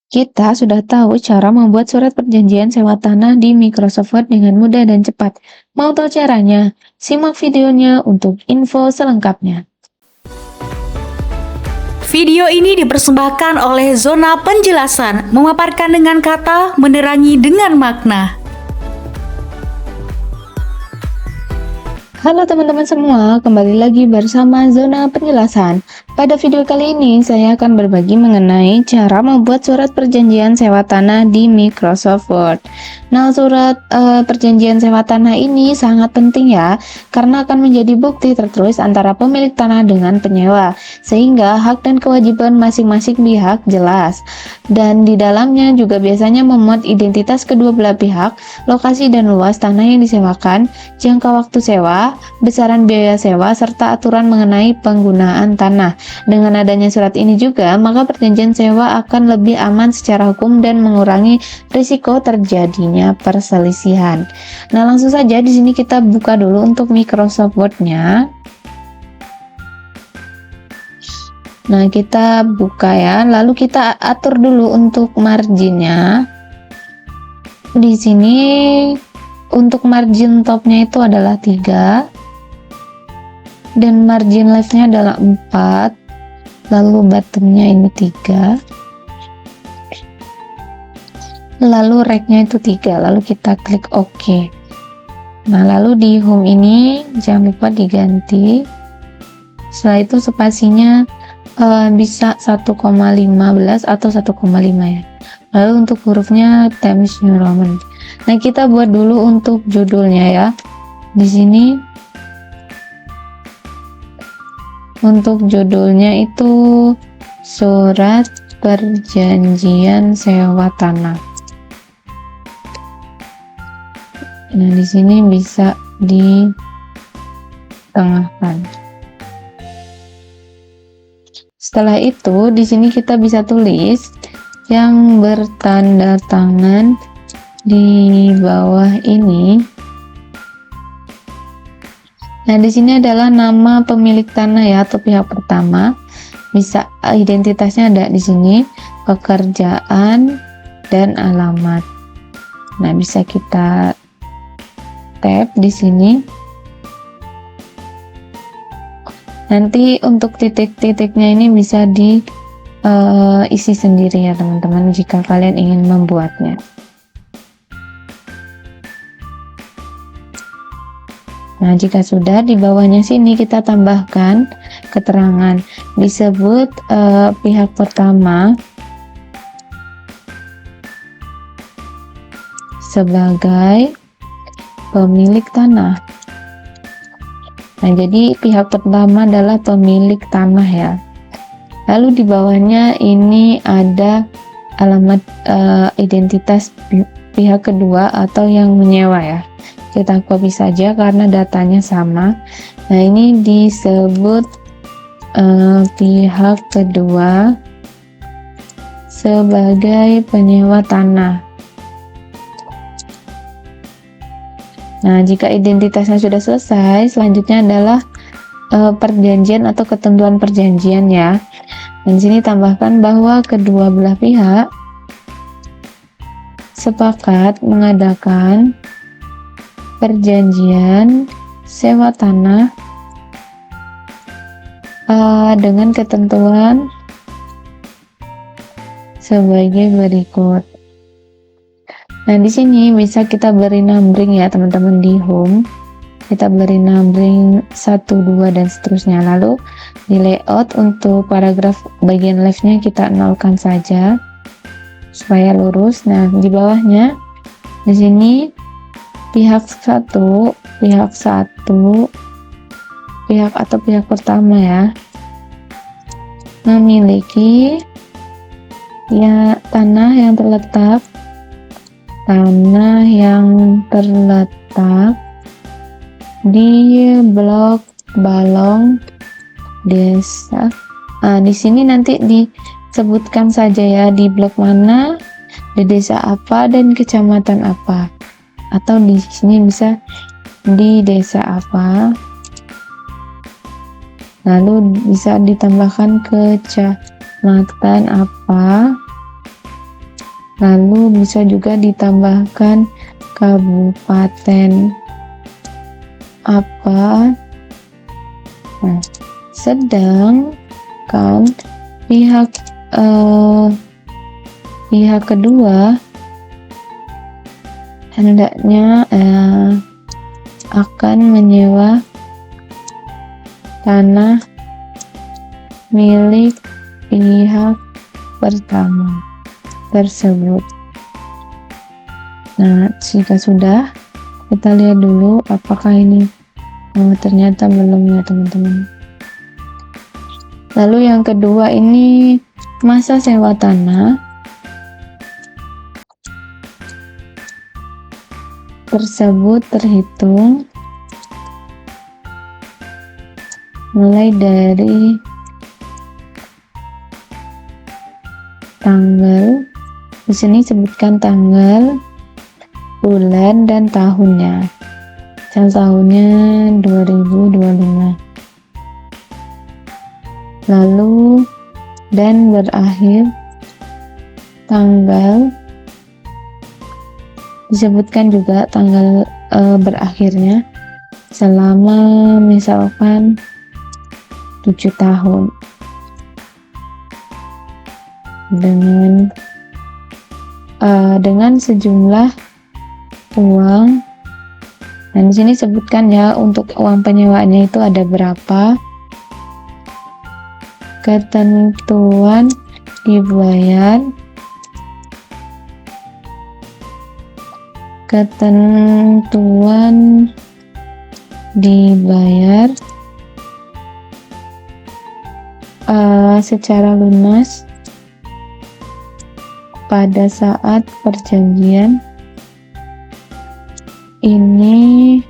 Kita sudah tahu cara membuat surat perjanjian sewa tanah di Microsoft Word dengan mudah dan cepat. Mau tahu caranya? Simak videonya untuk info selengkapnya. Video ini dipersembahkan oleh Zona Penjelasan, memaparkan dengan kata, menerangi dengan makna. Halo teman-teman semua, kembali lagi bersama Zona Penjelasan. Pada video kali ini, saya akan berbagi mengenai cara membuat surat perjanjian sewa tanah di Microsoft Word. Nah, surat perjanjian sewa tanah ini sangat penting ya, karena akan menjadi bukti tertulis antara pemilik tanah dengan penyewa, sehingga hak dan kewajiban masing-masing pihak jelas. Dan di dalamnya juga biasanya memuat identitas kedua belah pihak, lokasi dan luas tanah yang disewakan, jangka waktu sewa, besaran biaya sewa, serta aturan mengenai penggunaan tanah. Dengan adanya surat ini juga, maka perjanjian sewa akan lebih aman secara hukum dan mengurangi risiko terjadinya perselisihan. Nah, langsung saja di sini kita buka dulu untuk Microsoft Word-nya. Nah, kita buka ya, lalu kita atur dulu untuk marginnya. Di sini untuk margin topnya itu adalah 3 dan margin leftnya adalah 4, lalu bottomnya ini 3, lalu right-nya itu 3, lalu kita klik OK. Nah, lalu di home ini jangan lupa diganti. Setelah itu spasinya bisa 1,15 atau 1,5 ya. Lalu untuk hurufnya Times New Roman. Nah, kita buat dulu untuk judulnya ya. Di sini untuk judulnya itu surat perjanjian sewa tanah. Nah, di sini bisa ditengahkan. Setelah itu, di sini kita bisa tulis yang bertanda tangan di bawah ini. Nah, di sini adalah nama pemilik tanah ya, atau pihak pertama. Bisa identitasnya ada di sini, pekerjaan dan alamat. Nah, bisa kita tap di sini. Nanti untuk titik-titiknya ini bisa isi sendiri ya teman-teman jika kalian ingin membuatnya. Nah, jika sudah, di bawahnya sini kita tambahkan keterangan. Disebut pihak pertama sebagai pemilik tanah. Nah, jadi pihak pertama adalah pemilik tanah ya. Lalu di bawahnya ini ada alamat identitas pihak kedua atau yang menyewa ya. Kita copy saja karena datanya sama. Nah, ini disebut pihak kedua sebagai penyewa tanah. Nah, jika identitasnya sudah selesai, selanjutnya adalah perjanjian atau ketentuan perjanjian ya. Dan sini tambahkan bahwa kedua belah pihak sepakat mengadakan perjanjian sewa tanah dengan ketentuan sebagai berikut. Nah, di sini bisa kita beri numbering ya teman-teman di home. Kita beri numbering 1, 2 dan seterusnya. Lalu di layout untuk paragraf bagian leftnya kita nolkan saja supaya lurus. Nah, di bawahnya di sini pihak satu pihak atau pihak pertama ya memiliki ya tanah yang terletak di blok Balong Desa. Nah, di sini nanti disebutkan saja ya di blok mana, di desa apa dan kecamatan apa. Atau di sini bisa di desa apa. Lalu bisa ditambahkan kecamatan apa Lalu bisa juga ditambahkan kabupaten apa. Nah, sedangkan pihak kedua hendaknya akan menyewa tanah milik pihak pertama tersebut. Nah, jika sudah, kita lihat dulu apakah ini. Ternyata belum ya teman-teman. Lalu yang kedua ini masa sewa tanah tersebut terhitung mulai dari tanggal, di sini sebutkan tanggal, bulan, dan tahunnya. Tahunnya 2025. Lalu dan berakhir tanggal, disebutkan juga tanggal berakhirnya selama misalkan 7 tahun dengan sejumlah uang. Dan di sini sebutkan ya untuk uang penyewaannya itu ada berapa, ketentuan dibayar, secara lunas pada saat perjanjian ini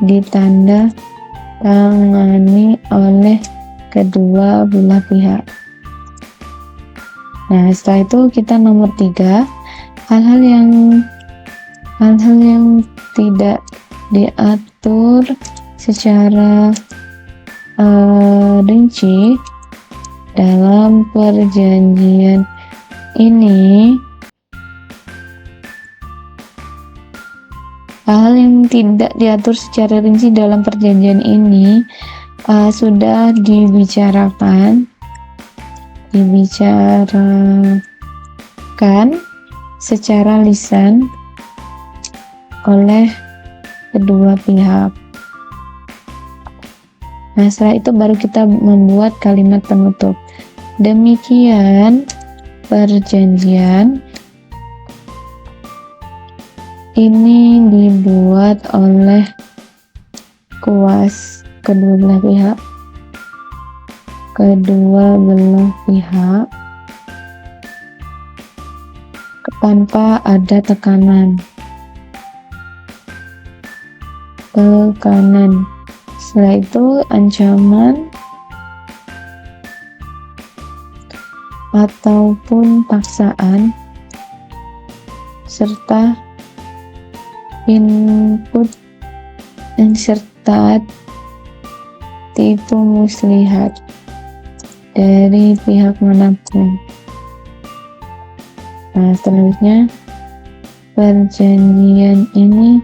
ditanda tangani oleh kedua belah pihak. Nah, setelah itu kita nomor 3, hal-hal yang tidak diatur secara rinci dalam perjanjian ini. Hal yang tidak diatur secara rinci dalam perjanjian ini sudah dibicarakan secara lisan oleh kedua pihak. Nah, setelah itu baru kita membuat kalimat penutup. Demikian perjanjian ini dibuat oleh kedua belah pihak tanpa ada tekanan. Setelah itu ancaman ataupun paksaan serta input serta tipu muslihat dari pihak manapun. Nah, selanjutnya perjanjian ini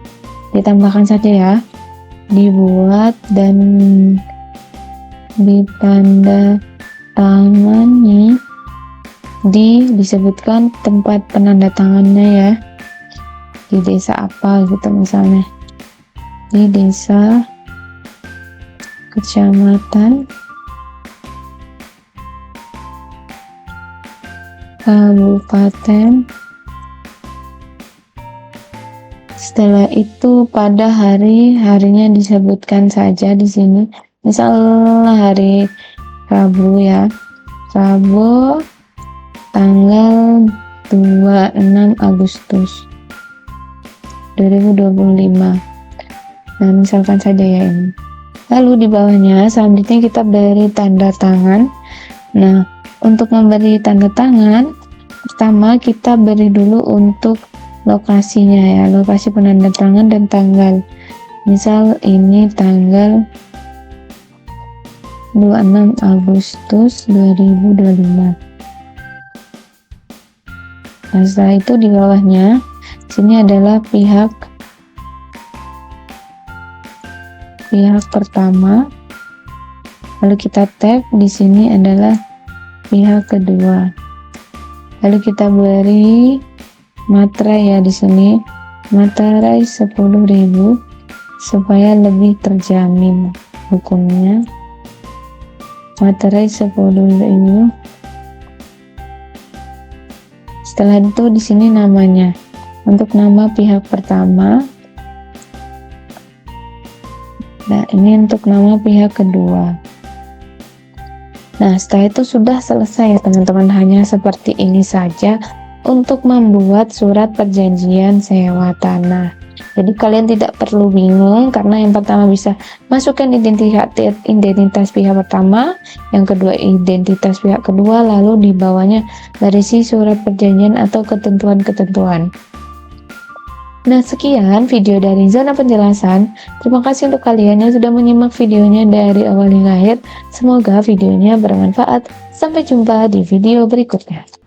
ditambahkan saja ya, dibuat dan ditandatangani disebutkan tempat penandatangannya ya, di desa apa gitu, misalnya di desa, kecamatan, kabupaten. Setelah itu pada harinya disebutkan saja di sini, misal hari Rabu ya, Rabu tanggal 26 Agustus 2025. Nah, misalkan saja ya ini. Lalu di bawahnya selanjutnya kita beri tanda tangan. Nah, untuk memberi tanda tangan, pertama kita beri dulu untuk lokasinya ya, lokasi penandatangan dan tanggal. Misal ini tanggal 26 Agustus 2025. Nah, setelah itu di bawahnya sini adalah pihak pertama. Lalu kita tap, di sini adalah pihak kedua. Lalu kita beri materai ya, di sini materai 10.000 supaya lebih terjamin hukumnya. Materai 10.000. Setelah itu di sini namanya. Untuk nama pihak pertama. Nah, ini untuk nama pihak kedua. Nah, setelah itu sudah selesai ya teman-teman. Hanya seperti ini saja untuk membuat surat perjanjian sewa tanah. Jadi kalian tidak perlu bingung, karena yang pertama bisa masukkan identitas pihak pertama, yang kedua identitas pihak kedua, lalu di bawahnya berisi surat perjanjian atau ketentuan-ketentuan. Nah, sekian video dari Zona Penjelasan. Terima kasih untuk kalian yang sudah menyimak videonya dari awal hingga akhir. Semoga videonya bermanfaat. Sampai jumpa di video berikutnya.